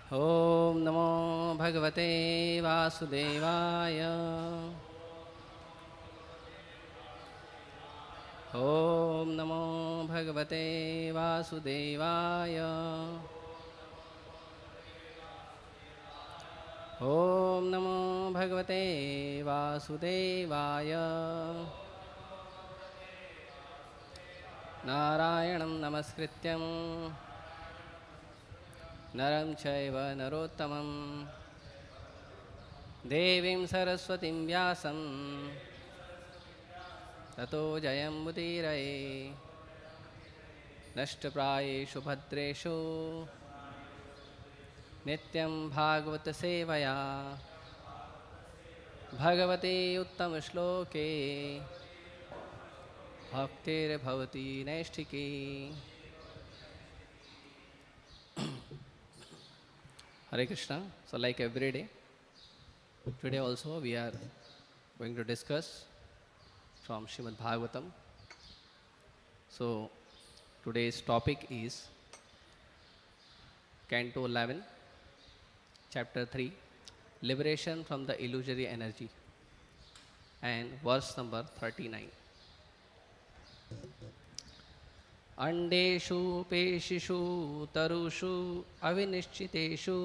ॐ नमो भगवते वासुदेवाय। ॐ नमो भगवते वासुदेवाय। ॐ नमो भगवते वासुदेवाय। नारायणं नमस्कृत्यं नरं चैव नरोत्तमं देवीं सरस्वतीं व्यासं ततो जयमुदीरये। नष्टप्रायेषु भद्रेषु नित्यं भागवतसेवया भगवते उत्तमश्लोके भक्तिर्भवति नैष्ठिकी। Hare Krishna. So like every day, today also we are going to discuss from Srimad Bhagavatam. So today's topic is Canto 11, Chapter 3, Liberation from the Illusory Energy, and verse number 39. अंडेषु पेशिषु तरुषु अविनिश्चितेषु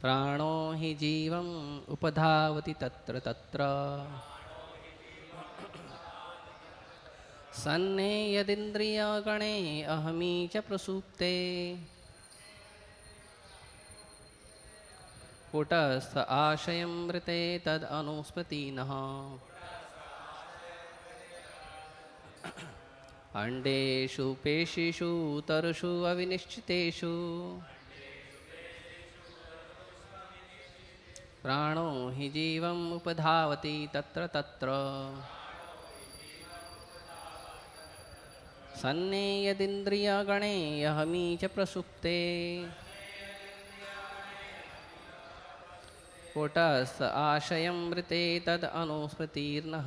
प्राणो हि जीवम् उपधावति तत्र तत्र सन्ने यदिन्द्रियगणे अहमी च प्रसुप्ते कूटस्थ आशयं मृते तद् अनुस्मृतिनः। अंडेषु पेशिषु तरुषु अविनिश्चितेषु प्राणो हि जीवम् उपधावति तत्र तत्र सन्ने यदिन्द्रियगणे अहमी च प्रसुप्ते कूटस्थ आशयं मृते तद् अनुस्मृतिर्नः।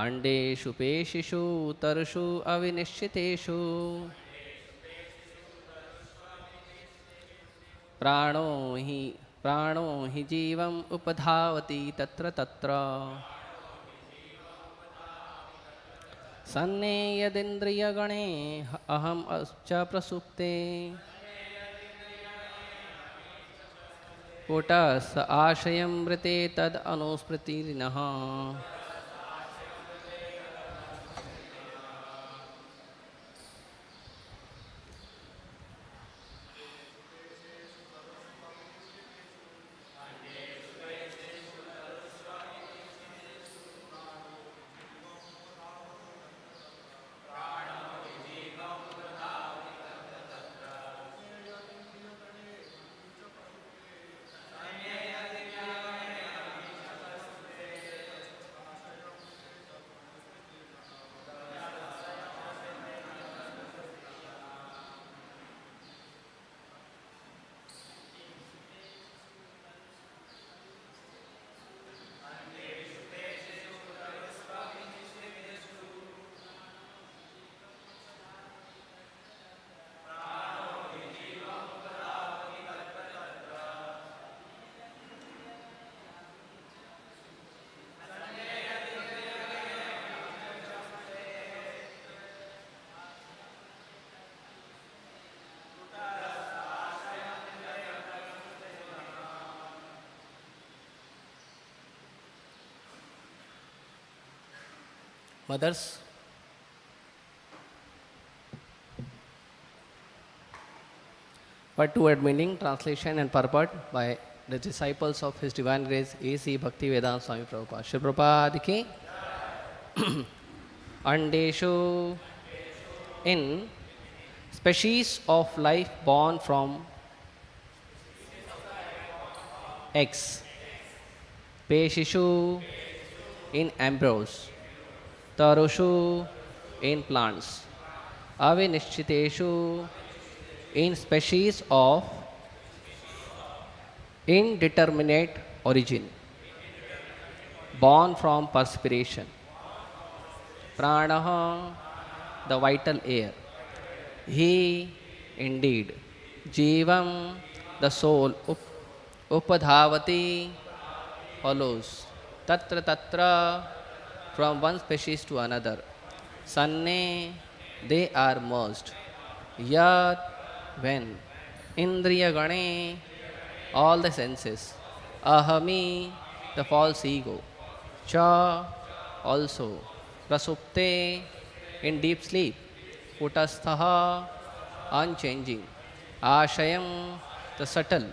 अंडेषु पेशिषु तरुषु अविनिश्चितेषु प्राणो हि जीवम् उपधावति तत्र तत्र सन्ने यदिन्द्रियगणे अहम् च प्रसुप्ते कूटस्थ आशयं मृते तद् अनुस्मृतिर्नः। Mothers, word meaning, translation and purport by the disciples of His Divine Grace A.C. Bhaktivedanta Swami Prabhupada. Shri Prabhupada ki Andeshu, in species of life born from eggs. Peshishu, in embryos. Tarushu, in plants. Avinishchiteshu, in species of indeterminate origin, born from perspiration. Pranaha, the vital air. He, indeed. Jivam, the soul. Upadhavati, follows. Tatra tatra, from one species to another. Sanne, they are merged. Yat, when. Indriya gane, all the senses. Ahami, the false ego. Cha, also. Prasupte, in deep sleep. Kutasthaha, unchanging. Ashayam, the subtle,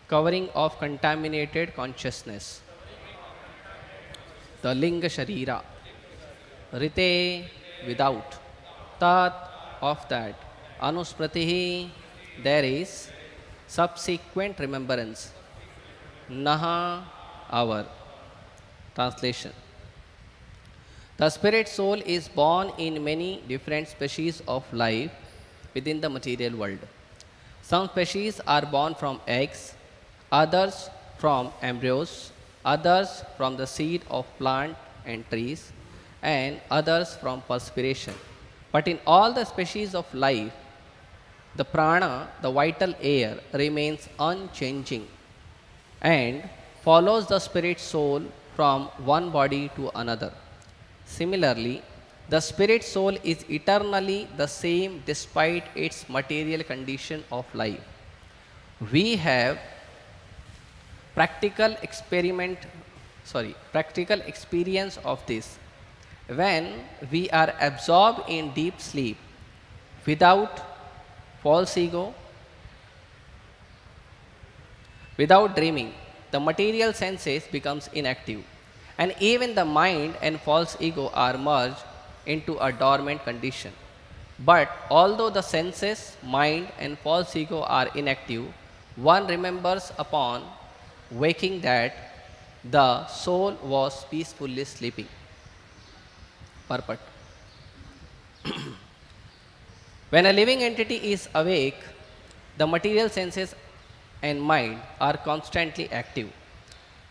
covering of contaminated consciousness. The linga sharira. Rite, without. Tat, of that. Anuspratihi, there is. Subsequent remembrance. Naha, our. Translation. The spirit soul is born in many different species of life within the material world. Some species are born from eggs, others from embryos, others from the seed of plant and trees, and others from perspiration. But in all the species of life, the prana, the vital air, remains unchanging and follows the spirit soul from one body to another. Similarly, the spirit soul is eternally the same despite its material condition of life. We have practical experience of this when we are absorbed in deep sleep without false ego, without dreaming. The material senses becomes inactive, and even the mind and false ego are merged into a dormant condition. But although the senses, mind, and false ego are inactive, one remembers upon waking that the soul was peacefully sleeping. Purport. When a living entity is awake, the material senses and mind are constantly active.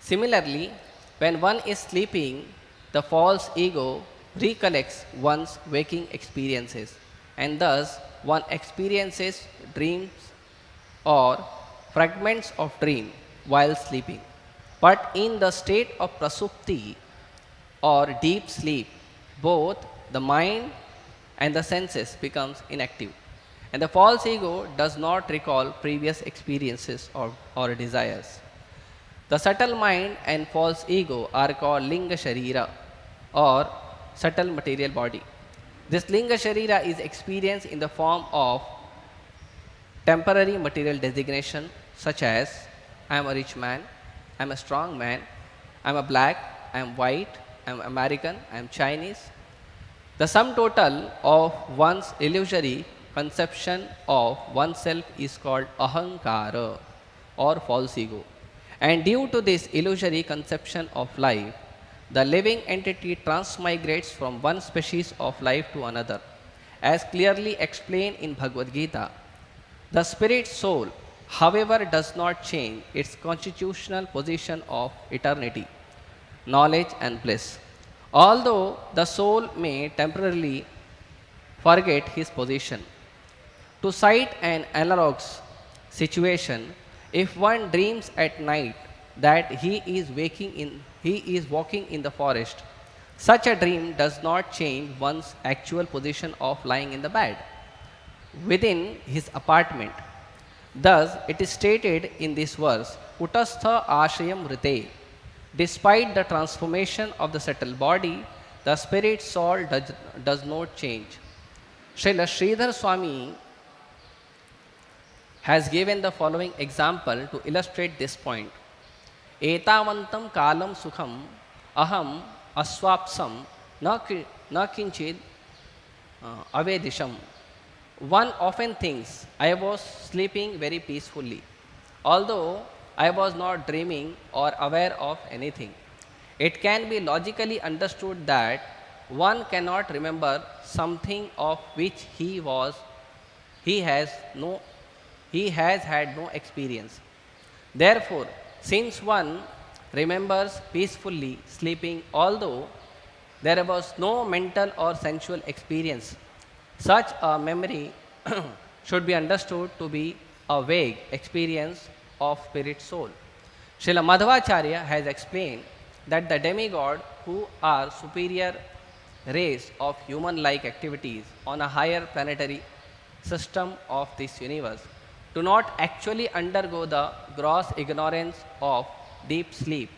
Similarly, when one is sleeping, the false ego recollects one's waking experiences, and thus one experiences dreams or fragments of dream while sleeping. But in the state of prasupti or deep sleep, both the mind and the senses becomes inactive, and the false ego does not recall previous experiences or desires. The subtle mind and false ego are called linga sharira or subtle material body. This linga sharira is experienced in the form of temporary material designation such as I am a rich man, I am a strong man, I am a black, I am white, I am American, I am Chinese. The sum total of one's illusory conception of oneself is called ahankara or false ego. And due to this illusory conception of life, the living entity transmigrates from one species of life to another. As clearly explained in Bhagavad Gita, the spirit soul, however, does not change its constitutional position of eternity, knowledge, and bliss. Although the soul may temporarily forget his position. To cite an analogous situation, if one dreams at night that he is walking in the forest, such a dream does not change one's actual position of lying in the bed within his apartment. Thus, it is stated in this verse, Kutastha Ashayam Rite. Despite the transformation of the subtle body, the spirit soul does not change. Srila Sridhar Swami has given the following example to illustrate this point. Etavantam kalam sukham aham aswapsam na kinchid avedisham. One often thinks, I was sleeping very peacefully, although I was not dreaming or aware of anything. It can be logically understood that one cannot remember something of which he has had no experience. Therefore, since one remembers peacefully sleeping, although there was no mental or sensual experience, such a memory should be understood to be a vague experience of spirit soul. Srila Madhvacharya has explained that the demigod, who are superior race of human like activities on a higher planetary system of this universe, do not actually undergo the gross ignorance of deep sleep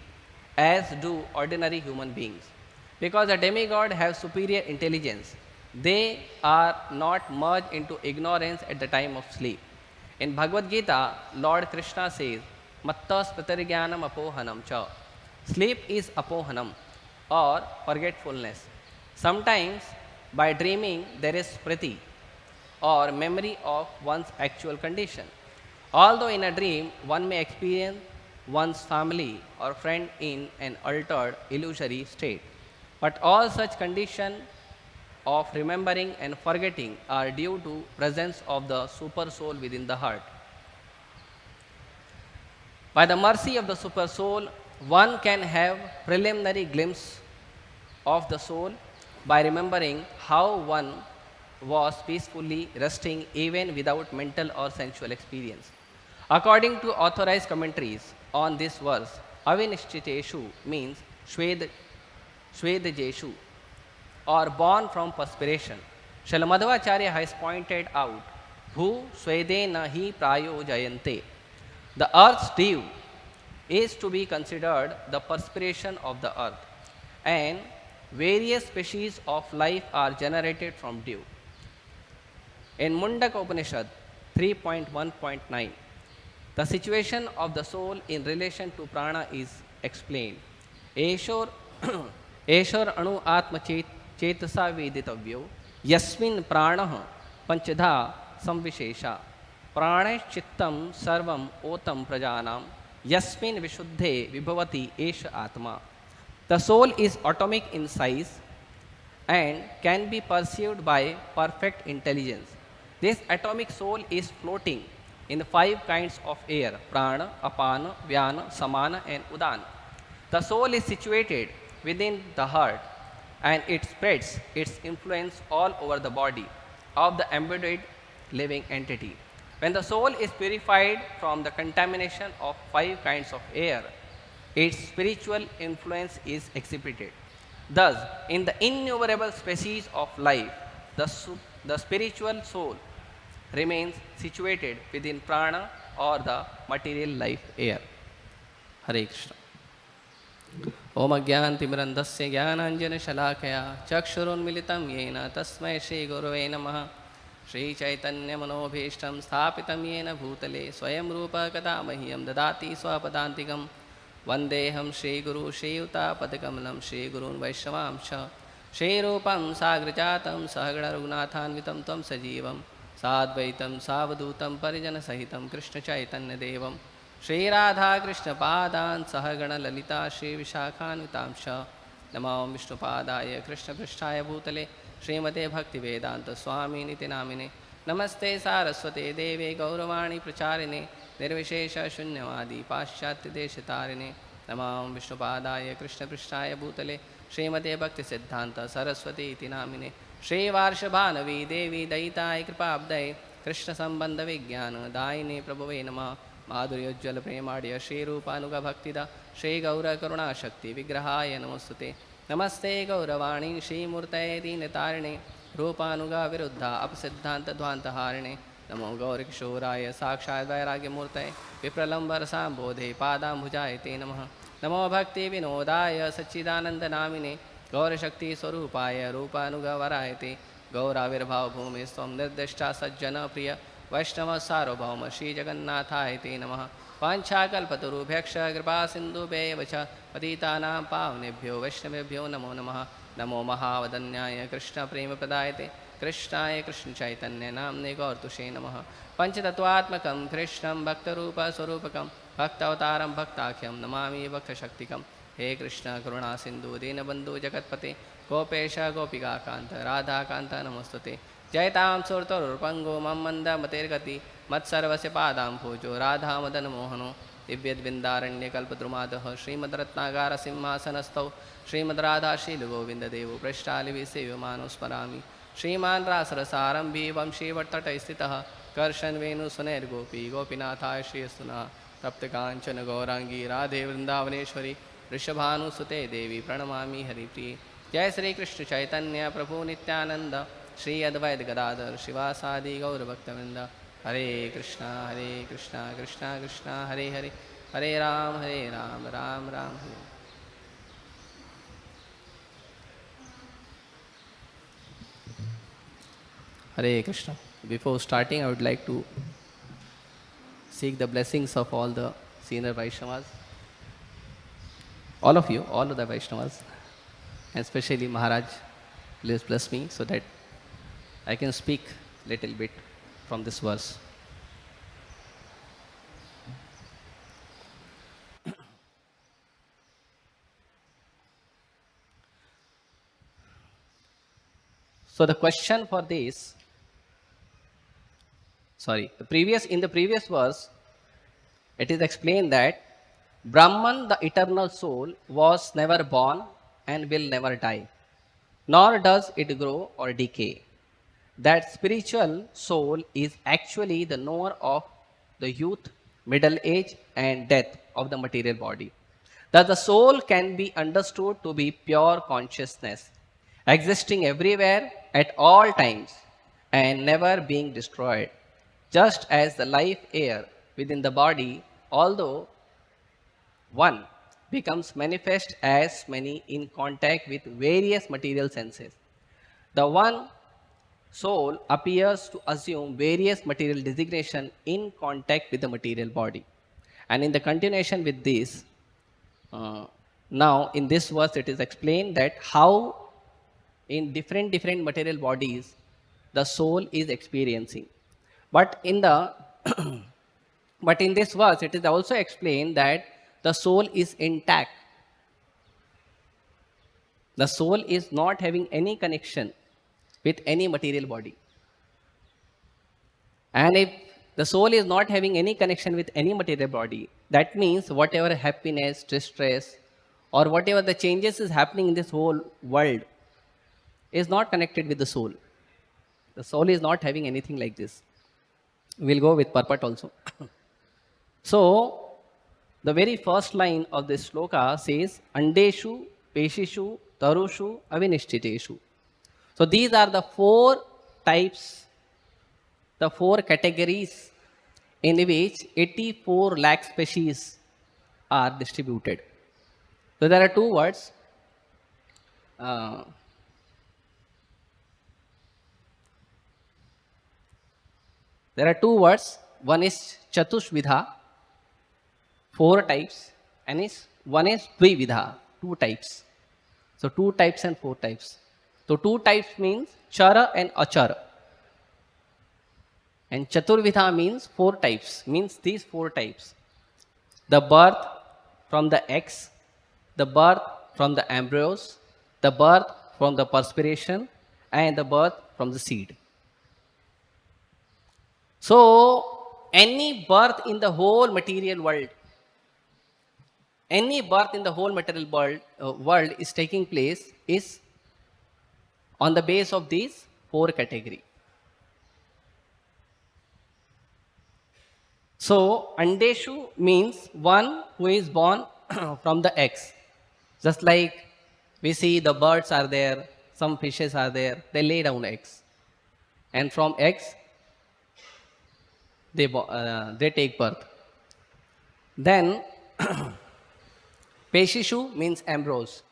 as do ordinary human beings. Because the demigod have superior intelligence, they are not merged into ignorance at the time of sleep. In Bhagavad Gita, Lord Krishna says, Mattas pratarigyanam apohanam cha. Sleep is apohanam or forgetfulness. Sometimes by dreaming there is priti or memory of one's actual condition. Although in a dream one may experience one's family or friend in an altered illusory state, but all such condition of remembering and forgetting are due to presence of the super soul within the heart. By the mercy of the super soul, one can have preliminary glimpse of the soul by remembering how one was peacefully resting even without mental or sensual experience. According to authorized commentaries on this verse, Avinishchiteshu means Shvedajeshu or born from perspiration. Srila Madhvacharya has pointed out, Bhu Swedena hi prayo jayante. The earth's dew is to be considered the perspiration of the earth, and various species of life are generated from dew. In Mundaka Upanishad 3.1.9, the situation of the soul in relation to prana is explained. Eshor Eshor anu atma chetasa veditavyo yasmin pranah panchadha samvishesha prane chittam sarvam otam prajanam yasmin vishuddhe vibhavati esha atma. The soul is atomic in size and can be perceived by perfect intelligence. This atomic soul is floating in the five kinds of air: prana, apana, vyana, samana, and udana. The soul is situated within the heart and it spreads its influence all over the body of the embodied living entity. When the soul is purified from the contamination of five kinds of air, its spiritual influence is exhibited. Thus, in the innumerable species of life, the spiritual soul remains situated within prana or the material life air. Hare Krishna. Om Ajnanatimirandasya Jnananjana Shalakaya Chakshurunmilitam Yena Tasmai Shri Gurave Namaha. Shri Chaitanya Manobhishtam Sthapitam Yena Bhutale Swayam Rupa Kadamahyam Dadati Swapadantikam Vandeham Shri Guru Shri Yuta Padakamalam Shri Gurun Vaishnavam Cha Shri Rupam Sagrajatam Sahagana Raghunathanvitam Tam Sajivam Sadvaitam Savadutam Parijana Sahitam Krishna Chaitanya Devam Shri Radha Krishna Padan Sahagana Lalita Shri Vishakhanvitam Cha Namam Vishnu Padaya Krishna Prishtaya Bhutale Srimate Bhakti Vedanta Swami Niti Namine Namaste Saraswate Deve Gauravani Pracharine Nirvishesha Shunyavadi Paschatya Deshatarine Namam Vishnu Padaya Krishna Prishtaya Bhutale Srimate Bhakti Siddhanta Saraswati Iti Namine Shri Varshabhanavi Devi Daitai Kripabdai Krishna Sambandha Vijnana Daine Prabhuve Namah Madhurya Ujjala Premadya Shri Rupanuga Bhaktida Shri Gaura Karuna Shakti Vigrahaya Namostute Namaste Gauravani Shri Murtaye Dinatarine Rupanuga Viruddha Apasiddhanta Dvanta Harine Namo Gaurikshoraya Sakshat Vairagya Murtaye Vipralambar Sambodhe Padam Bhujayate Namaha Namo Bhakti Vinodaya Sachidananda Namine Gaura Shakti Swarupaya Rupanuga Varayate Gaura Virbhav Bhumi Swam Nirdishta Sajjana Priya Vaishnava Sarvabhauma Shri Jagannathayate Namaha Panchakalpatarubhyaksha Kripa Sindhubhyevacha Patitanam Pavnebhyo Vaishnavebhyo Namo Namaha Namo Mahavadanyaya Krishna Prema Pradayate Krishnaya Krishna Chaitanya Namne Gaurtushe Namaha Panchatattvatmakam Krishnam Bhaktarupa Swarupakam Bhaktavataram Bhaktakhyam Namami Bhakta Shaktikam He Krishna Karuna Sindhu Dinabandhu Jagatpate Gopesha Gopika Kanta Radha Kanta Namostute Jaitam Surtarupango Mamanda Matergati Matsarvasya Padam Pujo Radha Madan Mohano दिव्यद्विन्दारण्यकल्पद्रुमादः श्रीमद्रत्नागारसिंहासनस्थौ श्रीमद्राधाशीलगोविन्ददेवो पृष्ठालिविसेव्यमानो स्मरामि श्रीमान् रासरसारम्भी वंशीवट्तटे स्थितः कर्षन्वेणुसुनैर्गोपी गोपीनाथाय श्रीयस्तुनः तप्तकाञ्चन गौराङ्गी राधे वृन्दावनेश्वरी वृषभानुसुते देवी प्रणमामि हरिप्रिये जय श्री कृष्ण चैतन्य प्रभु नित्यानंद श्री अद्वैत गदाधर शिवासादि गौरभक्तवृंद हरे कृष्णा कृष्णा कृष्णा हरे हरे हरे राम राम राम हरे Hare Krishna. Before starting, I would like to seek the blessings of all the senior Vaishnavas, all of you, all of the Vaishnavas, and especially Maharaj. Please bless me so that I can speak little bit from this verse. So the question for this, in the previous verse, it is explained that Brahman, the eternal soul, was never born and will never die, nor does it grow or decay. That spiritual soul is actually the knower of the youth, middle age, and death of the material body. That the soul can be understood to be pure consciousness, existing everywhere at all times and never being destroyed, just as the life air within the body, although one, becomes manifest as many in contact with various material senses. The one soul appears to assume various material designation in contact with the material body. And in the continuation with this, now in this verse it is explained that how in different material bodies the soul is experiencing. But in the but in this verse it is also explained that the soul is intact. The soul is not having any connection with any material body. And if the soul is not having any connection with any material body, that means whatever happiness, distress, or whatever the changes is happening in this whole world is not connected with the soul. The soul is not having anything like this. We'll go with purport also. So, the very first line of this sloka says, Andeshu, Peshishu, Tarushu, Avinishtiteshu. So, these are the four types, the four categories in which 84 lakh species are distributed. So, there are two words. There are two words. One is Chatushvidha, 4 types, and one is Dvividha, 2 types. So 2 types and 4 types. So 2 types means Chara and Achara. And Chaturvidha means 4 types, means these 4 types. The birth from the eggs, the birth from the embryos, the birth from the perspiration, and the birth from the seed. So, any birth in the whole material world, any birth in the whole material world is taking place is on the base of these 4 categories. So, Andeshu means one who is born from the eggs. Just like we see the birds are there, some fishes are there, they lay down eggs. And from eggs, they take birth. Then, Peshishu means embryos.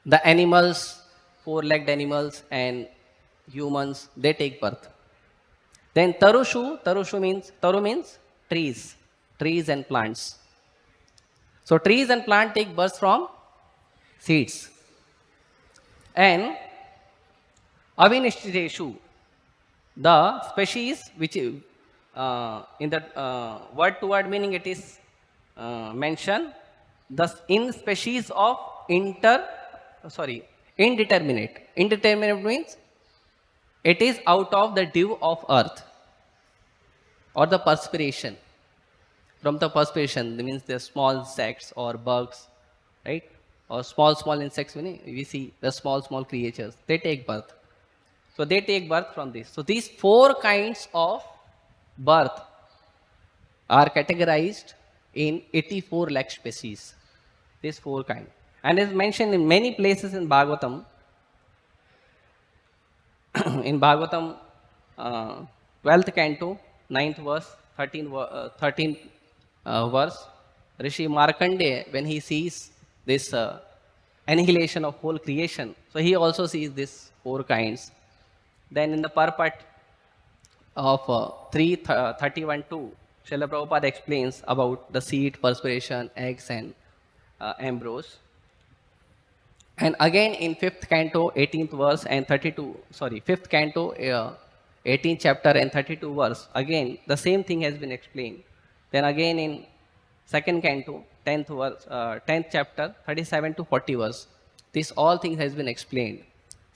The animals, 4-legged animals and humans, they take birth. Then Taru means trees and plants. So trees and plants take birth from seeds. And Avinishtiteshu, the species which in the word-to-word meaning it is mentioned, thus in species of indeterminate. Indeterminate means it is out of the dew of earth or the perspiration. From the perspiration, that means the small insects or bugs, right? Or small insects, we see the small creatures, they take birth. So they take birth from this. So these four kinds of birth are categorized in 84 lakh species. These four kinds. And is mentioned in many places in Bhagavatam. In Bhagavatam, 12th canto, 9th verse, 13th verse, Rishi Markandeya, when he sees this annihilation of whole creation, so he also sees these four kinds. Then in the purport of 331.2, Srila Prabhupada explains about the seed, perspiration, eggs, and ambrose. And again in 5th canto, 18th verse and 5th canto, 18th chapter and 32 verse, again the same thing has been explained. Then again in 2nd canto, 10th verse, 10th chapter, 37 to 40 verse, this all things has been explained.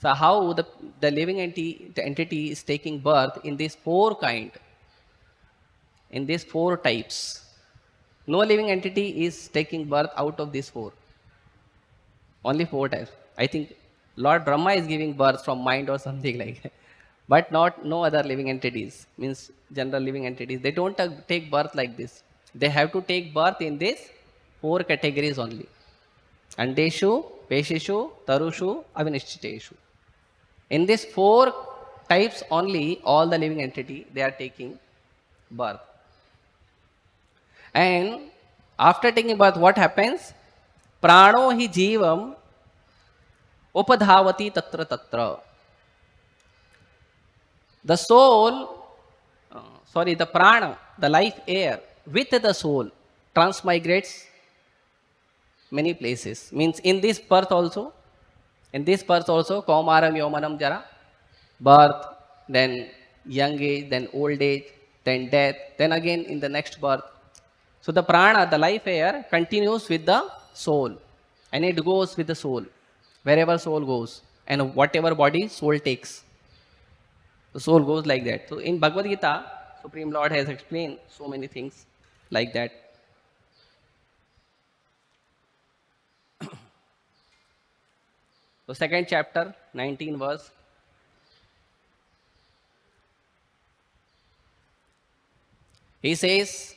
So how the living entity is taking birth in these four kind, in these four types. No living entity is taking birth out of these four. Only four types. I think Lord Brahma is giving birth from mind or something like that. But no other living entities, means general living entities. They don't take birth like this. They have to take birth in these four categories only. Andeshu, Peshishu, Tarushu, Avinishchiteshu. In these four types only, all the living entity, they are taking birth. And after taking birth, what happens? Prano hi jivam upadhavati tatra tatra. The soul, the prana, the life air with the soul transmigrates many places. Means in this birth also, kaumaram yomanam jara, birth, then young age, then old age, then death, then again in the next birth. So the prana, the life air, continues with the soul, and it goes with the soul wherever soul goes, and whatever body soul takes, the soul goes like that. So in Bhagavad Gita, Supreme Lord has explained so many things like that. So 2nd chapter, 19 verse. He says,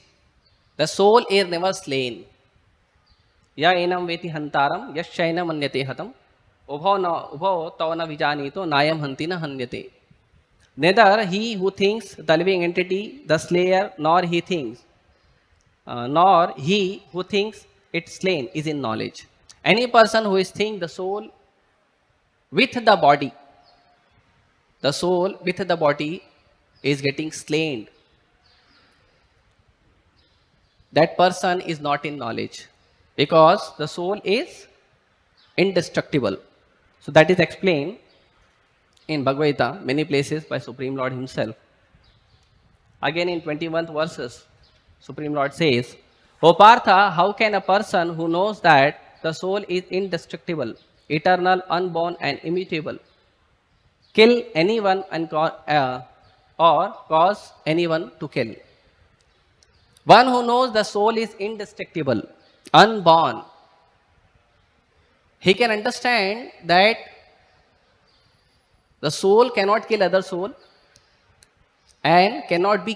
the soul is never slain. Ya enam veti hantaram, yaschaina manyate hatam, ubho tavana vijanito, nayam hantina hanyate. Neither he who thinks the living entity, the slayer, nor he who thinks it slain is in knowledge. Any person who is thinking the soul with the body, is getting slain, that person is not in knowledge, because the soul is indestructible. So that is explained in Bhagavad Gita many places by Supreme Lord himself. Again in 21st verses, Supreme Lord says, O Partha, how can a person who knows that the soul is indestructible, eternal, unborn and immutable, kill anyone or cause anyone to kill? One who knows the soul is indestructible, unborn, he can understand that the soul cannot kill other soul and cannot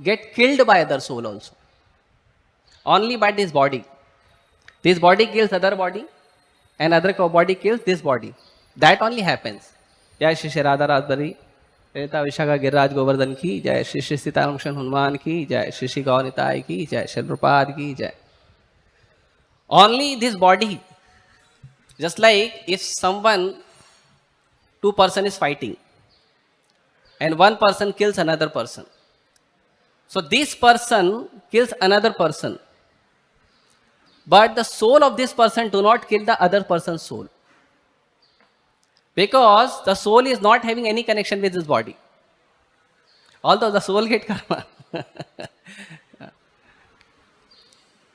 get killed by other soul also. Only by this body. This body kills other body and other body kills this body. That only happens. Jai Shri Shri Radha Radhari, Reta Vishaka Giraj Govardhan ki, Jai Shri Shri Sitaramshan Hanuman ki, Jai Shri Shri Gaunitai ki, Jai Shri Prabhupada ki, Jai. Only this body. Just like if two person is fighting and one person kills another person. So this person kills another person, but the soul of this person do not kill the other person's soul, because the soul is not having any connection with this body, although the soul get karma.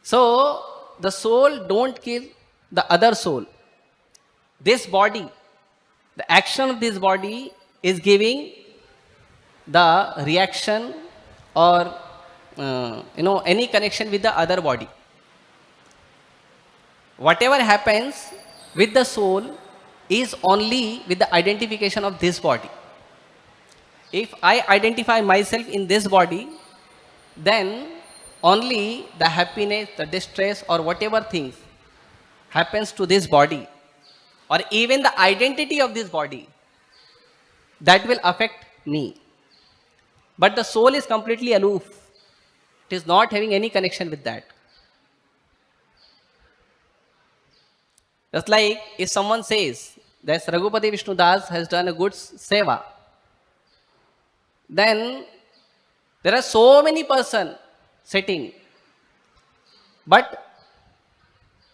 So the soul don't kill the other soul. This body, the action of this body is giving the reaction or any connection with the other body. Whatever happens with the soul is only with the identification of this body. If I identify myself in this body, then only the happiness, the distress, or whatever things happens to this body, or even the identity of this body, that will affect me. But the soul is completely aloof. It is not having any connection with that. Just like if someone says that Raghupati Vishnu Das has done a good seva, then there are so many persons sitting. But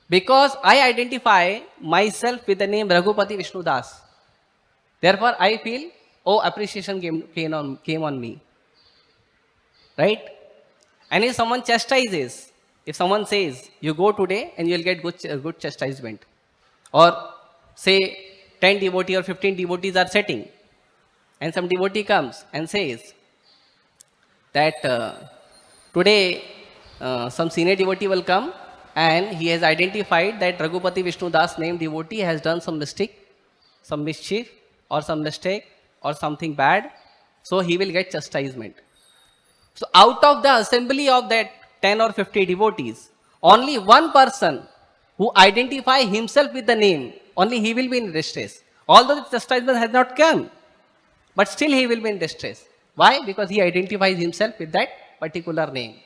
because I identify myself with the name Raghupati Vishnu Das, therefore I feel, oh, appreciation came on me. Right? And if someone chastises, if someone says, you go today and you'll get good chastisement, or say 10 devotees or 15 devotees are sitting, and some devotee comes and says that today some senior devotee will come and he has identified that Raghupati Vishnu Das named devotee has done some mistake, some mischief or some mistake or something bad, so he will get chastisement. So out of the assembly of that 10 or 50 devotees, only one person who identify himself with the name, only he will be in distress. Although the chastisement has not come, but still he will be in distress. Why? Because he identifies himself with that particular name.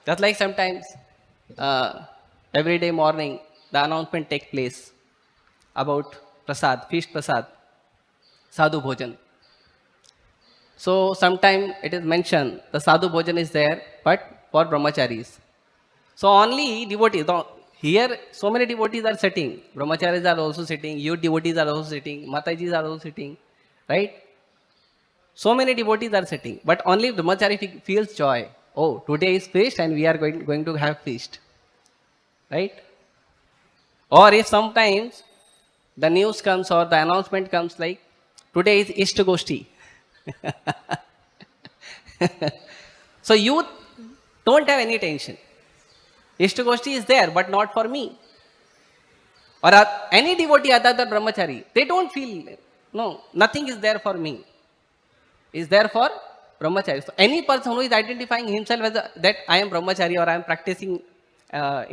Just like sometimes, every day morning, the announcement takes place about prasad, feast prasad, sadhu bhojan. So sometime it is mentioned the sadhu bhojan is there, but for brahmacharis. So only devotees. Here so many devotees are sitting. Brahmacharis are also sitting. Youth devotees are also sitting. Matajis are also sitting. Right? So many devotees are sitting. But only brahmachari feels joy. Oh, today is feast and we are going to have feast. Right? Or if sometimes the news comes or the announcement comes like, today is ISKCON. So you don't have any tension. ISKCON is there, but not for me. Or any devotee other than brahmachari, they don't feel, no, nothing is there for me. Is there for brahmachari. So any person who is identifying himself as that I am brahmachari or I am practicing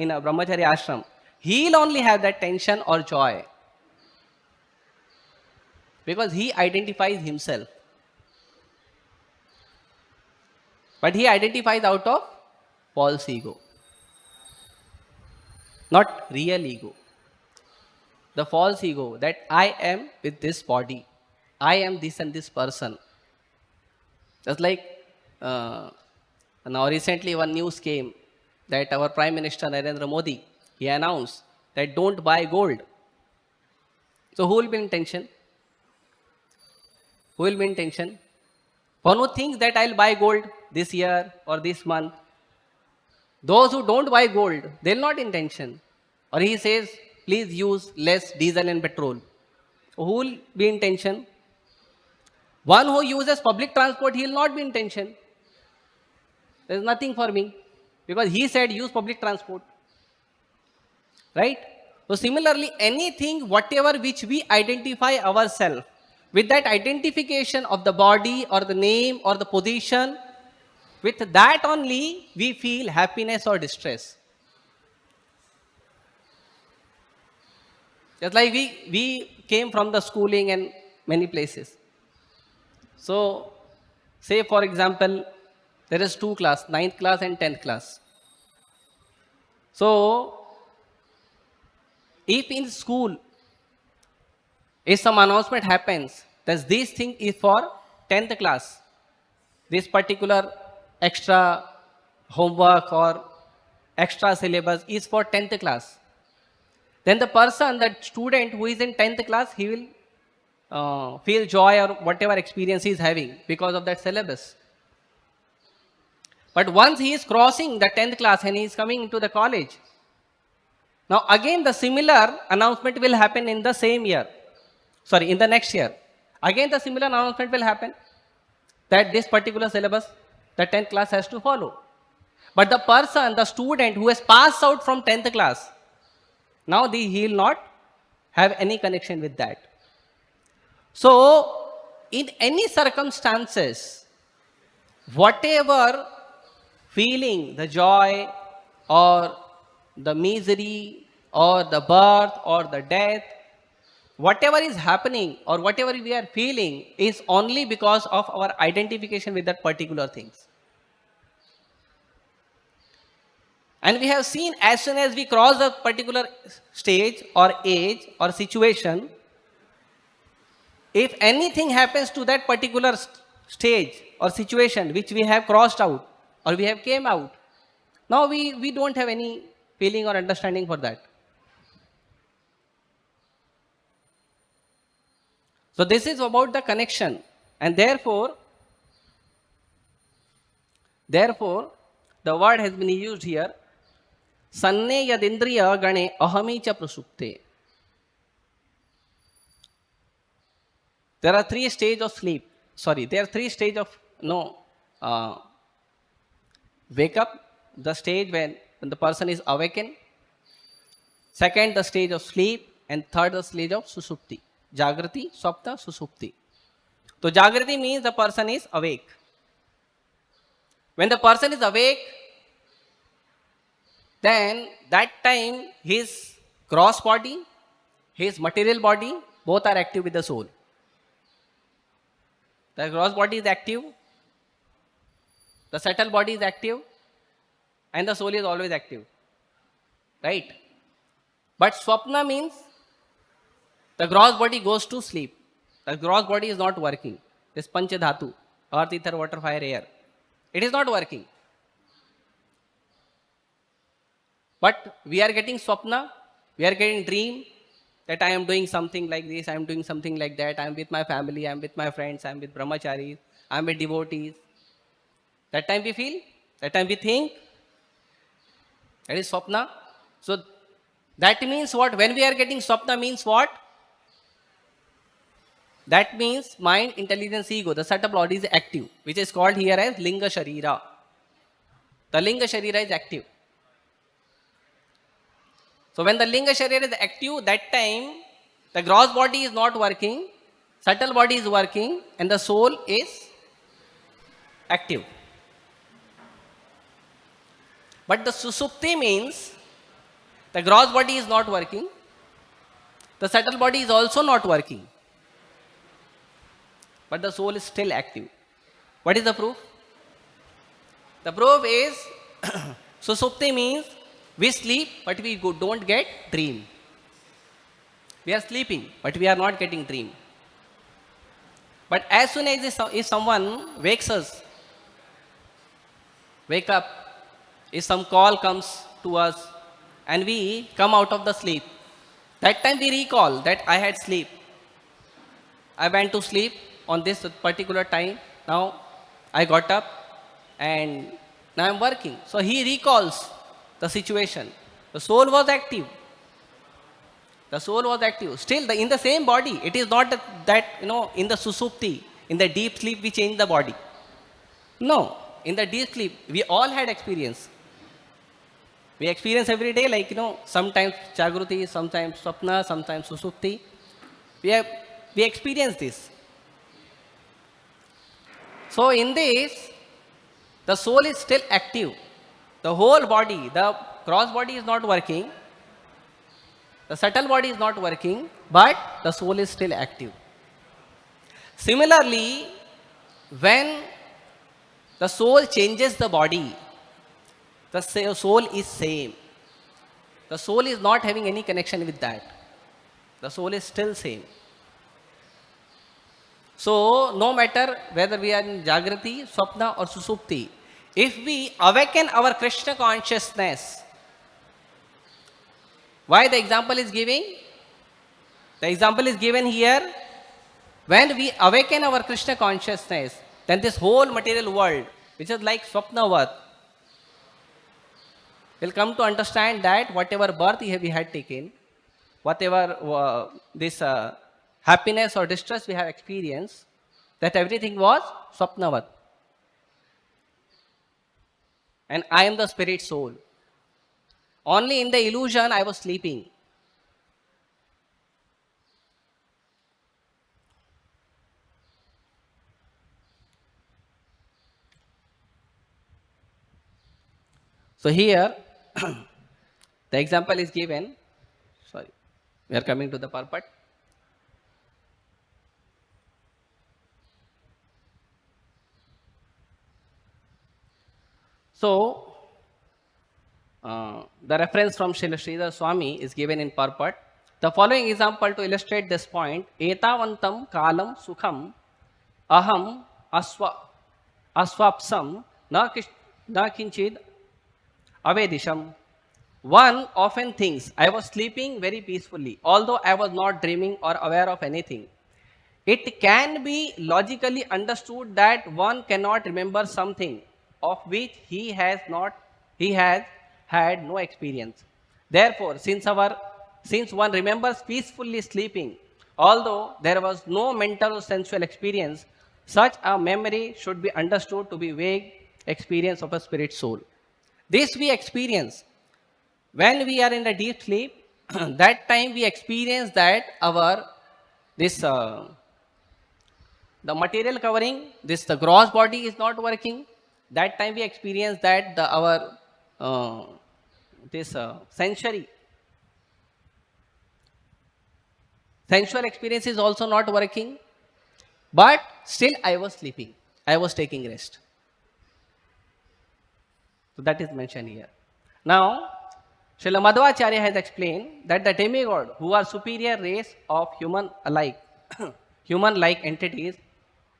in a brahmachari ashram, he'll only have that tension or joy. Because he identifies himself. But he identifies out of false ego. Not real ego. The false ego that I am with this body. I am this and this person. Just like now recently one news came that our Prime Minister Narendra Modi, he announced that don't buy gold. So who will be in tension? Who will be in tension? One who thinks that I'll buy gold this year or this month. Those who don't buy gold, they'll not in tension. Or he says, please use less diesel and petrol. Who will be in tension? One who uses public transport, he will not be in tension. There is nothing for me. Because he said use public transport. Right? So similarly, anything, whatever which we identify ourselves, with that identification of the body or the name or the position, with that only we feel happiness or distress. Just like we came from the schooling and many places. So, say for example, there is 2 class, 9th class and 10th class. So, if in school, if some announcement happens that this thing is for 10th class, this particular extra homework or extra syllabus is for 10th class, then the person, that student who is in 10th class, he will feel joy or whatever experience he is having because of that syllabus. But once he is crossing the 10th class and he is coming into the college, now again the similar announcement will happen in the same year. Sorry, in the next year. Again the similar announcement will happen that this particular syllabus the 10th class has to follow. But the person, the student who has passed out from 10th class, now he will not have any connection with that. So, in any circumstances, whatever feeling, the joy or the misery or the birth or the death, whatever is happening or whatever we are feeling is only because of our identification with that particular things. And we have seen as soon as we cross a particular stage or age or situation, if anything happens to that particular stage or situation which we have crossed out or we have came out, now we don't have any feeling or understanding for that. So this is about the connection, and therefore the word has been used here, sanne yadindriya gane ahami cha prasupte. There are three stages of sleep. Sorry, there are three stages of wake up, the stage when the person is awakened. Second, the stage of sleep, and third, the stage of susupti. Jagrati, Swapna, Susupti. So Jagrati means the person is awake. When the person is awake, then that time his gross body, his material body, both are active with the soul. The gross body is active, the subtle body is active, and the soul is always active. Right? But Swapna means the gross body goes to sleep. The gross body is not working. This Pancha Dhatu, earth, ether, water, fire, air. It is not working. But we are getting Swapna, we are getting dream that I am doing something like this, I am doing something like that, I am with my family, I am with my friends, I am with brahmacharis, I am with devotees. That time we feel, that time we think. That is Swapna. So that means what? When we are getting Swapna means what? That means mind, intelligence, ego, the subtle body is active, which is called here as Linga Sharira. The Linga Sharira is active. So when the Linga Sharira is active, that time the gross body is not working, subtle body is working, and the soul is active. But the Susupti means the gross body is not working, the subtle body is also not working, but the soul is still active. What is the proof? The proof is Susupti means we sleep but we don't get dream. We are sleeping but we are not getting dream. But as soon as if someone wakes us, wake up, if some call comes to us and we come out of the sleep, that time we recall that I had sleep. I went to sleep on this particular time. Now I got up and now I'm working. So he recalls the situation. The soul was active. The soul was active. Still in the same body. It is not that in the susupti, in the deep sleep we change the body. No. In the deep sleep, we all had experience. We experience every day, like, sometimes Jagruti, sometimes Swapna, sometimes Susupti. We experience this. So in this, the soul is still active. The whole body, the gross body is not working. The subtle body is not working, but the soul is still active. Similarly, when the soul changes the body, the soul is same. The soul is not having any connection with that. The soul is still same. So, no matter whether we are in Jagrati, Swapna or Susupti, if we awaken our Krishna consciousness, why the example is giving? The example is given here. When we awaken our Krishna consciousness, then this whole material world, which is like Swapnavat, will come to understand that whatever birth we had taken, whatever this happiness or distress we have experienced, that everything was Swapnavat. and I am the spirit soul. Only in the illusion I was sleeping. So here, the example is given. Sorry, we are coming to the purport. So, the reference from Srila Sridhar Swami is given in purport. The following example to illustrate this point: Etavantam kalam sukham aham aswa aswapsam na kinchid avedisham. One often thinks I was sleeping very peacefully, although I was not dreaming or aware of anything. It can be logically understood that one cannot remember something of which he has had no experience. Therefore, since one remembers peacefully sleeping, although there was no mental or sensual experience, such a memory should be understood to be vague experience of a spirit soul. This we experience when we are in a deep sleep. That time we experience that our this the material covering, this the gross body is not working. That time we experience that our uh, this sensual experience is also not working, but still I was sleeping, I was taking rest. So that is mentioned here. Now Srila Madhvacharya has explained that the demigod, who are superior race of human alike, human like entities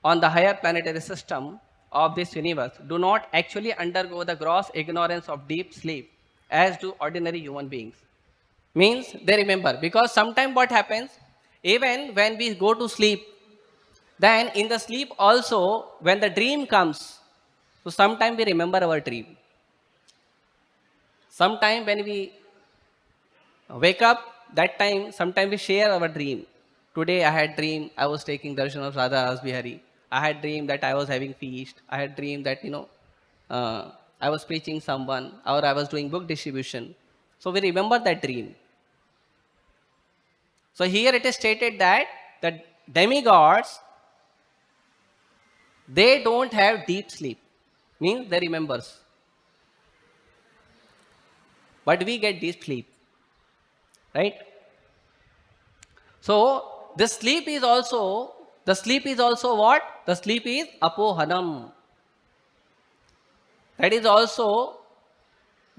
on the higher planetary system of this universe, do not actually undergo the gross ignorance of deep sleep as do ordinary human beings. Means they remember, because sometimes what happens, even when we go to sleep, then in the sleep also, when the dream comes, so sometimes we remember our dream. Sometime when we wake up, that time, sometime we share our dream. Today I had dream I was taking darshan of Radha Rasbihari. I had dream that I was having feast. I had dream that, I was preaching someone or I was doing book distribution. So we remember that dream. So here it is stated that the demigods, they don't have deep sleep. Means they remembers. But we get deep sleep. Right? So the sleep is also what? The sleep is apohanam. That is also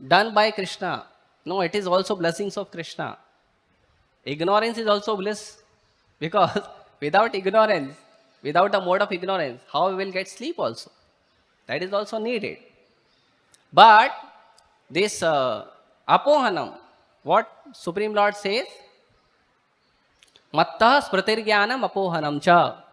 done by Krishna. No, it is also blessings of Krishna. Ignorance is also bliss, because without ignorance, without a mode of ignorance, how we will get sleep also? That is also needed. But this apohanam, what Supreme Lord says, mattah smritirgyanam apohanam cha.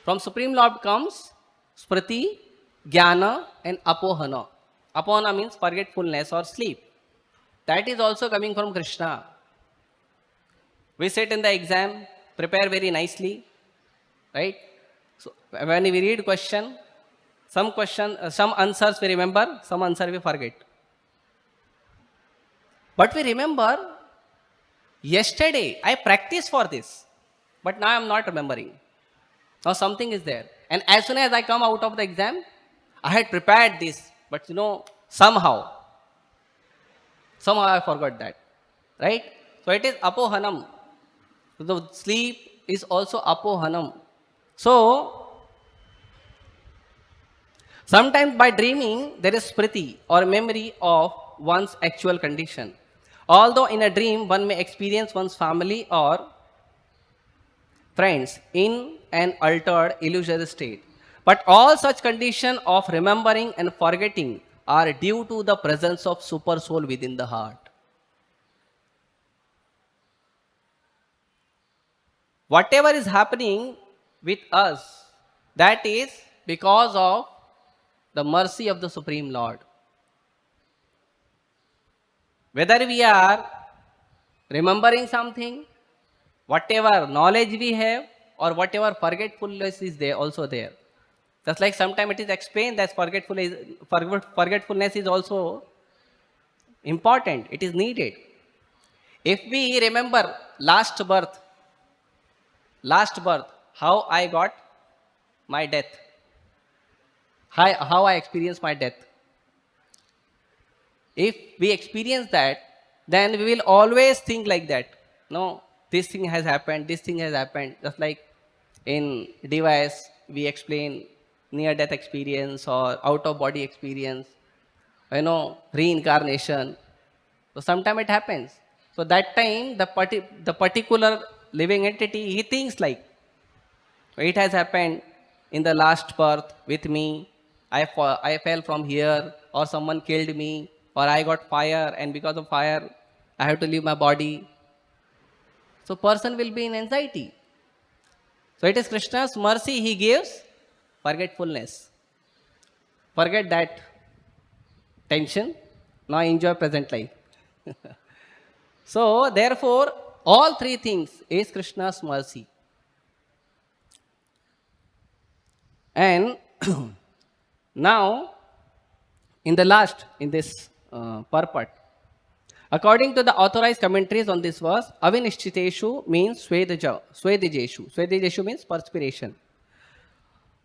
From Supreme Lord comes smriti, jnana and apohana. Apohana means forgetfulness or sleep. That is also coming from Krishna. We sit in the exam, prepare very nicely, right? So when we read some answers we remember, some answer we forget. But we remember, yesterday I practiced for this, but now I am not remembering. Now something is there. And as soon as I come out of the exam, I had prepared this, but somehow I forgot that. Right? So it is apohanam. The sleep is also apohanam. So sometimes by dreaming, there is spriti or memory of one's actual condition. Although in a dream, one may experience one's family or friends in an altered illusory state. But all such conditions of remembering and forgetting are due to the presence of super soul within the heart. Whatever is happening with us, that is because of the mercy of the Supreme Lord. Whether we are remembering something, whatever knowledge we have, or whatever forgetfulness is there, also there. Just like sometimes it is explained that forgetfulness is also important, it is needed. If we remember last birth, how I got my death, how I experienced my death. If we experience that, then we will always think like that. No, this thing has happened, this thing has happened. Just like in device, we explain near-death experience or out-of-body experience, reincarnation. So sometime it happens. So that time, the particular living entity, he thinks like, it has happened in the last birth with me. I fell from here, or someone killed me, or I got fire, and because of fire, I have to leave my body. So person will be in anxiety. So it is Krishna's mercy, he gives forgetfulness. Forget that tension. Now enjoy present life. So therefore, all three things is Krishna's mercy. And now, in this purport, according to the authorized commentaries on this verse, avinishchiteshu means swedijeshu. Swedijeshu means perspiration,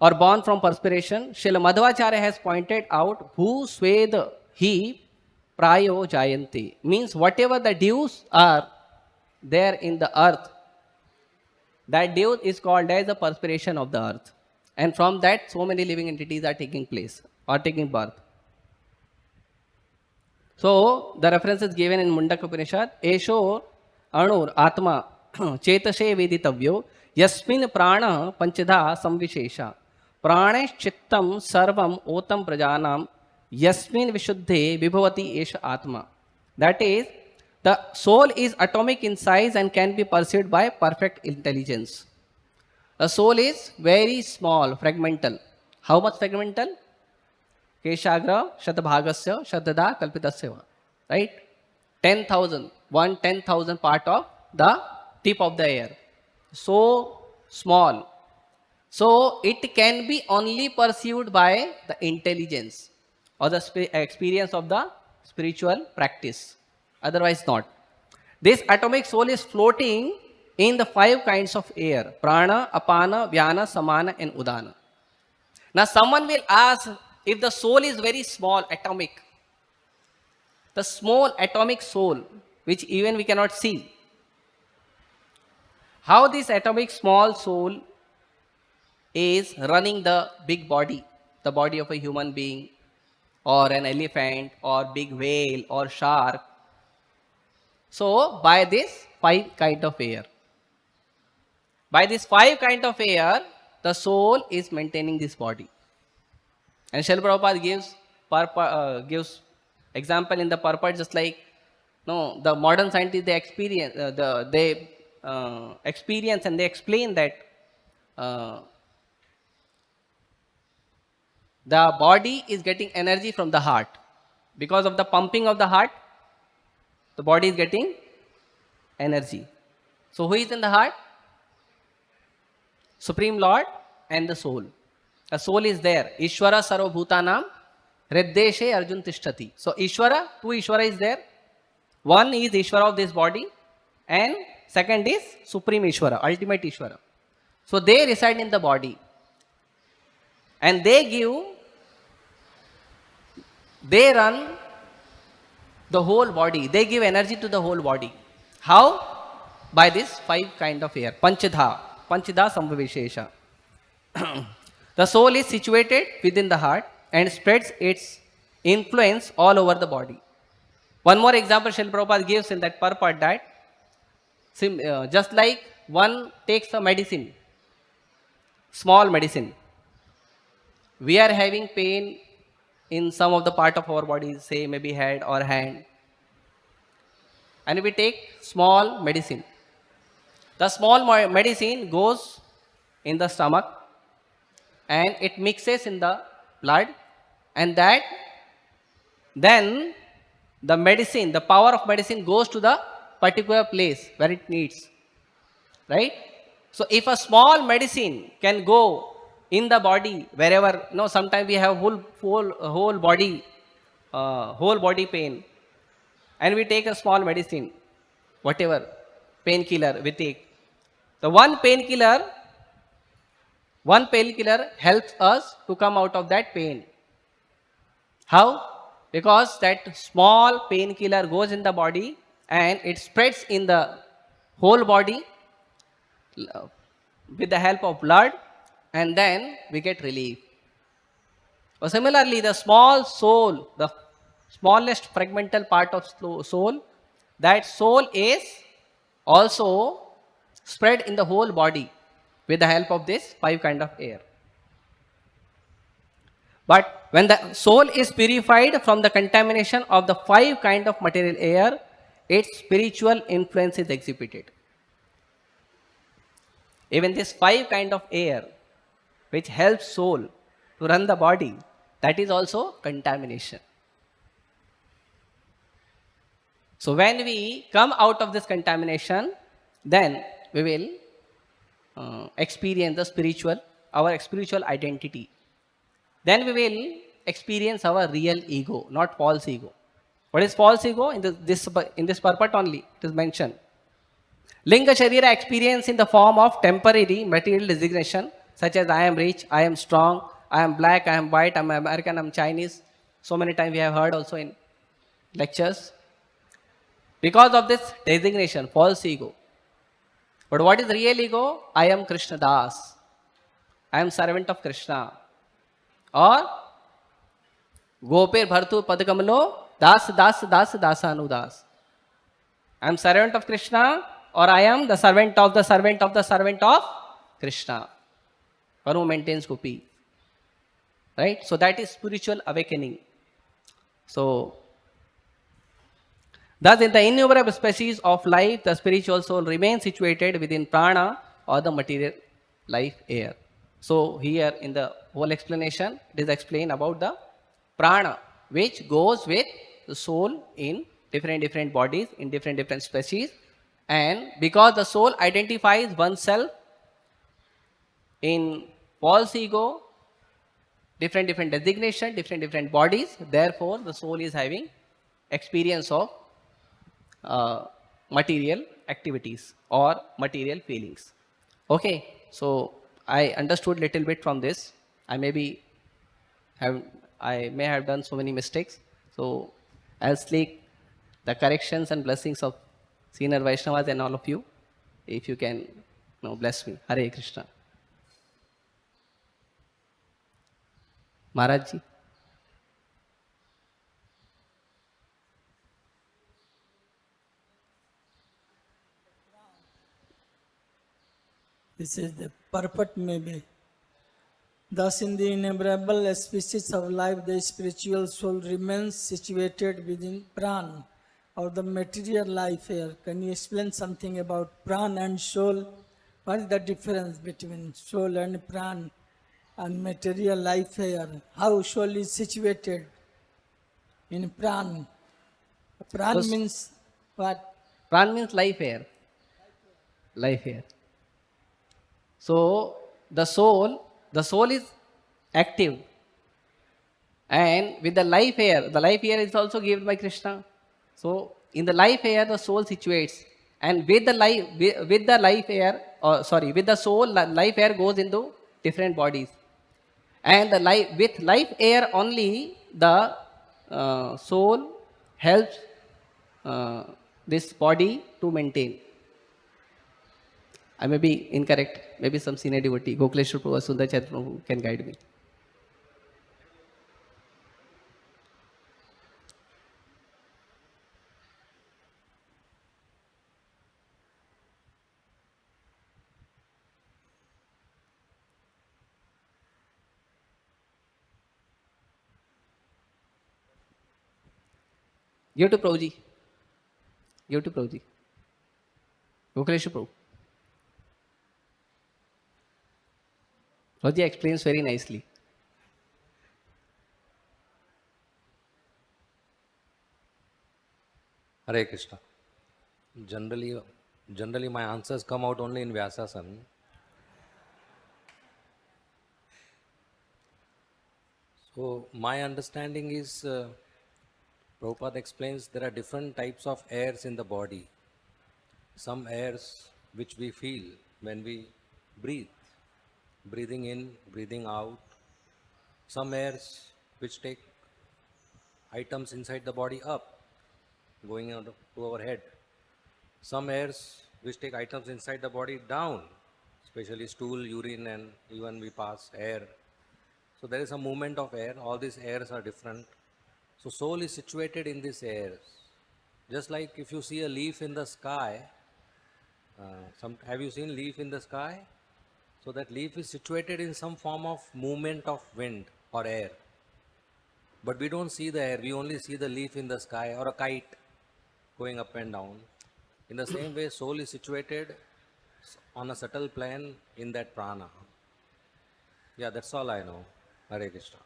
or born from perspiration. Srila Madhvacharya has pointed out, who swed he prayo jayanti, means whatever the dews are there in the earth, that dew is called as the perspiration of the earth. And from that, so many living entities are taking place or taking birth. So, the reference is given in Mundaka Upanishad, Esho Anur Atma Chetashe Veditavyo Yasmin Prana Panchadha Samvishesha Pranesh Chittam Sarvam Otam Prajanam Yasmin Vishuddhe Vibhavati Esha Atma. That is, the soul is atomic in size and can be perceived by perfect intelligence. The soul is very small, fragmental. How much fragmental? Keshagra Shatabhagasya Shadada Kalpitasya. Right? 10,000. 1/10,000 part of the tip of the air. So small. So it can be only perceived by the intelligence or the experience of the spiritual practice. Otherwise not. This atomic soul is floating in the 5 kinds of air: prana, apana, vyana, samana, and udana. Now someone will ask, if the soul is very small, atomic, the small atomic soul, which even we cannot see, how this atomic small soul is running the big body, the body of a human being, or an elephant, or big whale, or shark. So by this 5 kind of air. By this 5 kind of air, the soul is maintaining this body. And Srila Prabhupada gives example in the purport, just like the modern scientists, they experience experience and they explain that the body is getting energy from the heart. Because of the pumping of the heart, the body is getting energy. So who is in the heart? Supreme Lord and the soul. The soul is there. Ishvara sarvabhutanam hriddeshe arjun tishtati. So Ishvara, 2 Ishvara is there. One is Ishvara of this body, and second is Supreme Ishvara, ultimate Ishvara. So they reside in the body, and they run the whole body. They give energy to the whole body. How? By this 5 kind of air. Panchadha Sambhavishesha. The soul is situated within the heart and spreads its influence all over the body. One more example Srila Prabhupada gives in that purport, that just like one takes a medicine, small medicine. We are having pain in some of the part of our body, say maybe head or hand, and we take small medicine. The small medicine goes in the stomach and it mixes in the blood, and that then the medicine, the power of medicine goes to the particular place where it needs. Right? So if a small medicine can go in the body, wherever, sometimes we have whole body pain, and we take a small medicine, whatever painkiller we take. The one painkiller helps us to come out of that pain. How? Because that small painkiller goes in the body and it spreads in the whole body uh, with the help of blood, and then we get relief. Or similarly, the small soul, the smallest fragmental part of soul, that soul is also spread in the whole body with the help of this five kind of air. But when the soul is purified from the contamination of the five kind of material air, its spiritual influence is exhibited. Even this five kind of air, which helps soul to run the body, that is also contamination. So when we come out of this contamination, then we will experience our spiritual identity. Then we will experience our real ego, not false ego. What is false ego? In this purport only, it is mentioned. Linga Sharira experience in the form of temporary material designation, such as I am rich, I am strong, I am black, I am white, I am American, I am Chinese. So many times we have heard also in lectures. Because of this designation, false ego. But what is real ego? I am Krishna Das. I am servant of Krishna. Or Gopir Bhartu Padakamalo Das Das Das Dasanudas. I am servant of Krishna, or I am the servant of the servant of the servant of Krishna, one who maintains gopi. Right? So that is spiritual awakening. So, thus in the innumerable species of life, the spiritual soul remains situated within prana or the material life air. So here in the whole explanation, it is explained about the prana, which goes with the soul in different bodies, in different species. And because the soul identifies oneself in false ego, different designation, different bodies, therefore the soul is having experience of material activities or material feelings. Okay, so I understood little bit from this. I may have done so many mistakes. So I'll seek the corrections and blessings of senior Vaishnavas and all of you, if you can bless me. Hare Krishna. Maharaj ji. This is the purport maybe. Thus in the innumerable species of life, the spiritual soul remains situated within pran or the material life here. Can you explain something about pran and soul? What is the difference between soul and pran and material life here? How soul is situated in pran? Pran So, means what? Pran means life air. Life air. So the soul is active, and with the life air is also given by Krishna. So in the life air, the soul situates, and with the soul, life air goes into different bodies, and with life air only, the soul helps this body to maintain. I may be incorrect. Maybe some senior devotee, Gokuleshwar Prabhu, Sundar Chaitra Prabhu can guide me. Give to Prabhuji. Give to Prabhuji. Gokuleshwar Prabhu. Prabhuji explains very nicely. Hare Krishna. Generally my answers come out only in Vyasasana. So my understanding is, Prabhupada explains there are different types of airs in the body. Some airs which we feel when we breathe, breathing in, breathing out. Some airs which take items inside the body up, going on to our head. Some airs which take items inside the body down, especially stool, urine, and even we pass air. So there is a movement of air. All these airs are different. So soul is situated in these airs. Just like if you see a leaf in the sky, have you seen leaf in the sky? So that leaf is situated in some form of movement of wind or air. But we don't see the air, we only see the leaf in the sky or a kite going up and down. In the same way, soul is situated on a subtle plane in that prana. Yeah, that's all I know. Hare Krishna.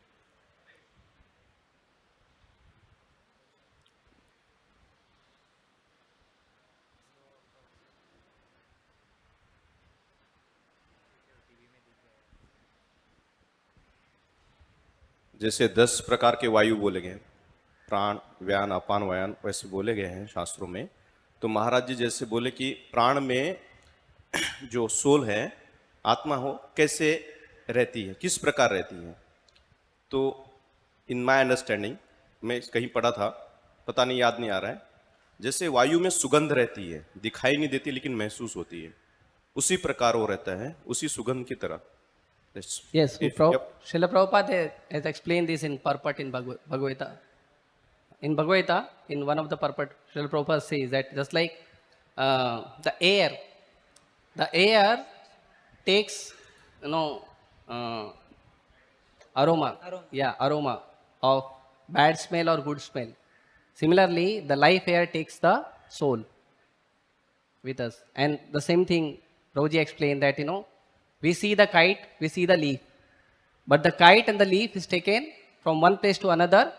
जैसे 10 प्रकार के वायु बोले गए, प्राण, व्यान, अपान, वायन, वैसे बोले गए हैं शास्त्रों में। तो महाराज जी जैसे बोले कि प्राण में जो सोल है, आत्मा हो, कैसे रहती है, किस प्रकार रहती है। तो इन माय अंडरस्टैंडिंग, मैं कहीं पढ़ा था, पता नहीं, याद नहीं आ रहा है, जैसे वायु में सुगंध रहती है, दिखाई नहीं देती लेकिन महसूस होती है, उसी प्रकार वो रहता है, उसी सुगंध की तरह। Yes, Srila Prabhupada has explained this in purport in Bhagavad Gita. In Bhagavad Gita, in one of the purport, Srila Prabhupada says that just like the air takes, uh, aroma, aroma of bad smell or good smell. Similarly, the life air takes the soul with us. And the same thing, Prabhuji explained that, we see the kite, we see the leaf. But the kite and the leaf is taken from one place to another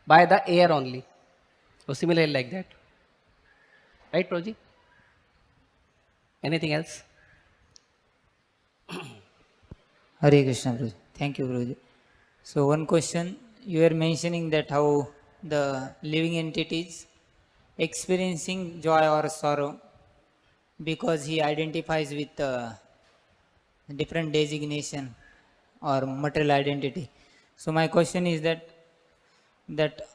by the air only. So similarly like that. Right, Prabhuji? Anything else? Hare Krishna, Prabhuji. Thank you, Prabhuji. So one question, you were mentioning that how the living entities experiencing joy or sorrow because he identifies with different designation or material identity. So my question is that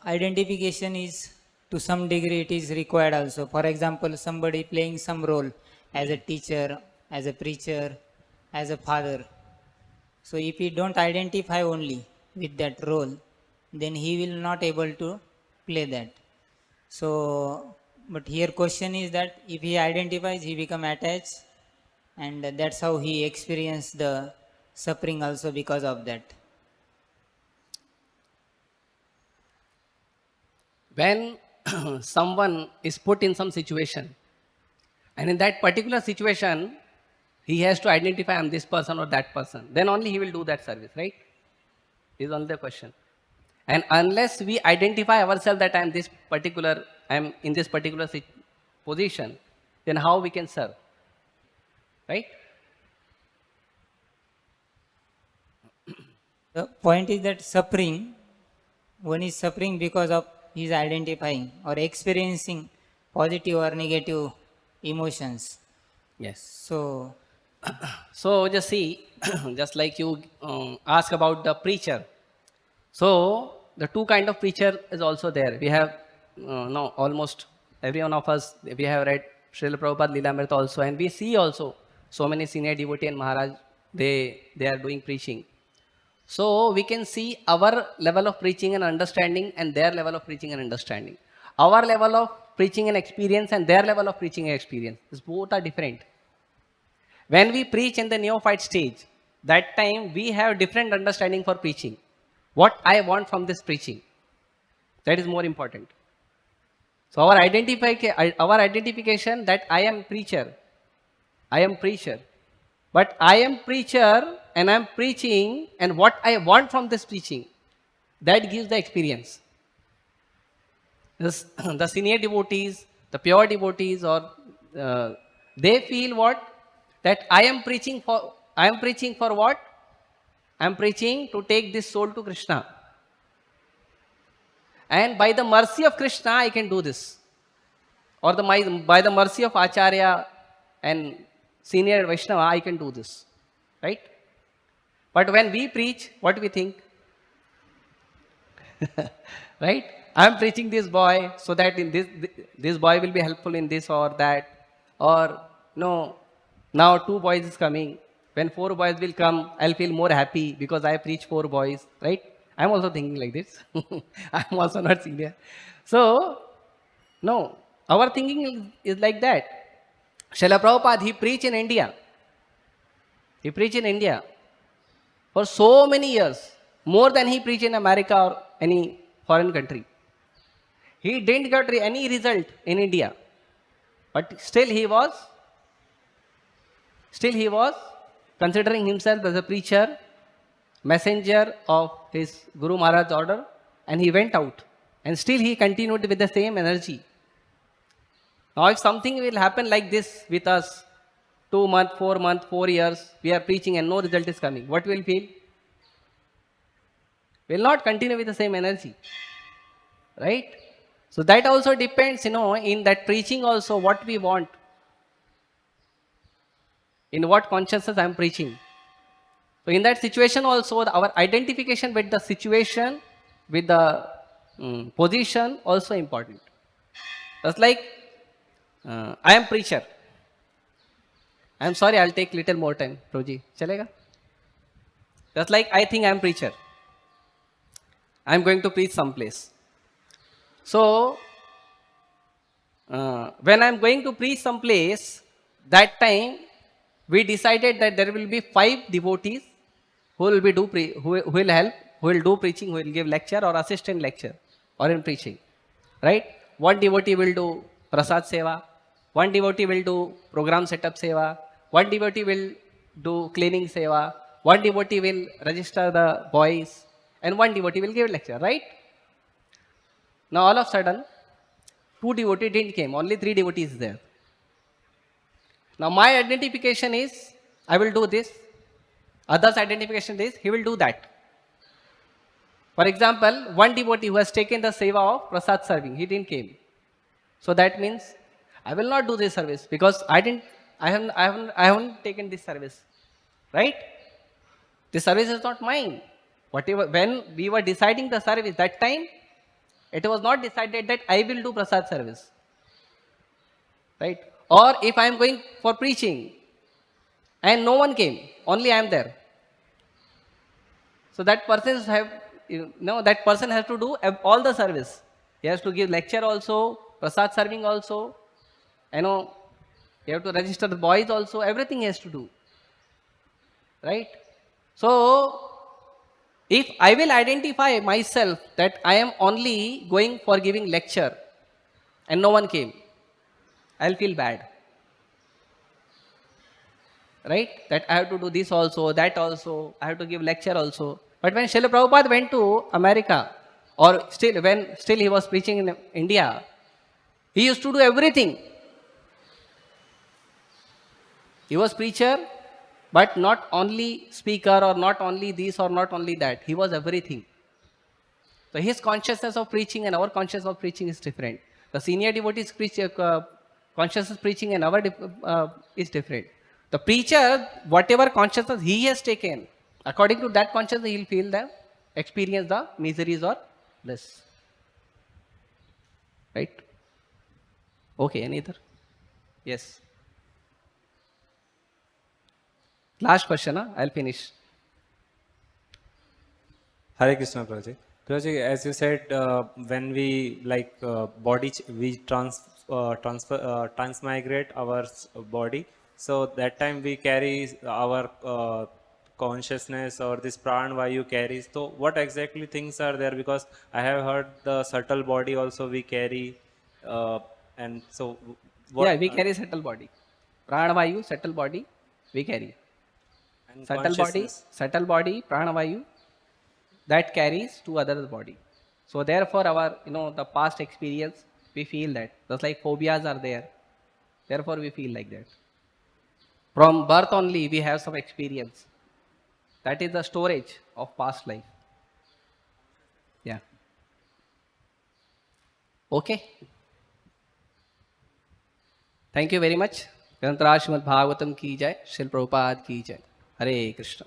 identification is to some degree it is required also. For example, somebody playing some role as a teacher, as a preacher, as a father. So if he don't identify only with that role, then he will not able to play that. So, but here question is that if he identifies, he become attached, and that's how he experience the suffering also because of that. When someone is put in some situation, and in that particular situation, he has to identify I'm this person or that person, then only he will do that service, right? Is only the question. And unless we identify ourselves that I'm in this particular position, then how we can serve, right? The point is that suffering, one is suffering because of his identifying or experiencing positive or negative emotions. Yes. So just see, just like you ask about the preacher. So the two kind of preacher is also there. We have almost every one of us, we have read Srila Prabhupada Lilamrita also, and we see also so many senior devotee and Maharaj, they are doing preaching. So we can see our level of preaching and understanding and their level of preaching and understanding. Our level of preaching and experience and their level of preaching and experience. Both are different. When we preach in the neophyte stage, that time we have different understanding for preaching. What I want from this preaching. That is more important. So our identification that I am preacher. I am preacher. But I am preacher and I am preaching, and what I want from this preaching, that gives the experience. The senior devotees, the pure devotees, or they feel what? That I am preaching for what? I am preaching to take this soul to Krishna. And by the mercy of Krishna, I can do this. Or by the mercy of Acharya and senior Vaishnava, I can do this. Right? But when we preach, what we think? Right? I am preaching this boy so that in this boy will be helpful in this or that. Or no, now 2 boys is coming. When 4 boys will come, I'll feel more happy because I preach 4 boys. Right? I'm also thinking like this. I'm also not senior. So, no, our thinking is like that. Srila Prabhupada, he preached in India. He preached in India for so many years, more than he preached in America or any foreign country. He didn't get any result in India, but still he was considering himself as a preacher, messenger of his Guru Maharaj's order, and he went out. And still he continued with the same energy. Now if something will happen like this with us, 2 months, 4 months, 4 years, we are preaching and no result is coming, what will feel? Will not continue with the same energy. Right? So that also depends, in that preaching also what we want. In what consciousness I am preaching. So in that situation also, our identification with the situation, with the position also important. Just like I am preacher. I am sorry, I'll take little more time. Prabhuji, chalega? Just like I think I am preacher. I am going to preach someplace. So, when I am going to preach someplace, that time we decided that there will be 5 devotees who will who will help, who will do preaching, who will give lecture or assist in lecture or in preaching. Right? 1 devotee will do prasad seva, 1 devotee will do program setup seva, 1 devotee will do cleaning seva, 1 devotee will register the boys, and 1 devotee will give lecture, right? Now all of a sudden, 2 devotees didn't came, only 3 devotees there. Now my identification is, I will do this. Others' identification is, he will do that. For example, 1 devotee who has taken the seva of prasad serving, he didn't came. So that means, I will not do this service because I haven't taken this service. Right? This service is not mine. When we were deciding the service, that time, it was not decided that I will do prasad service. Right? Or if I am going for preaching and no one came, only I am there. So that person has to do all the service. He has to give lecture also, prasad serving also, you have to register the boys also, everything he has to do. Right? So, if I will identify myself that I am only going for giving lecture and no one came, I'll feel bad. Right? That I have to do this also, that also, I have to give lecture also. But when Srila Prabhupada went to America, or still he was preaching in India, he used to do everything. He was preacher, but not only speaker or not only this or not only that. He was everything. So his consciousness of preaching and our consciousness of preaching is different. The senior devotee's consciousness preaching and our is different. The preacher, whatever consciousness he has taken, according to that consciousness, he will feel experience the miseries or bliss. Right? Okay, any other? Yes. Last question, I'll finish. Hare Krishna, Prabhuji. Prabhuji, as you said, when we we transmigrate our body, so that time we carry our consciousness or this pran vayu carries. So what exactly things are there? Because I have heard the subtle body also we carry, and so yeah, we carry subtle body. Prana vayu, subtle body, we carry. Subtle body, prana vayu, that carries to other body. So therefore our, the past experience, we feel that. Just like phobias are there. Therefore we feel like that. From birth only we have some experience. That is the storage of past life. Yeah. Okay? Thank you very much. ग्रंथराज Shrimad Bhagavatam की जय, श्रील प्रभुपाद की जय. हरे कृष्ण.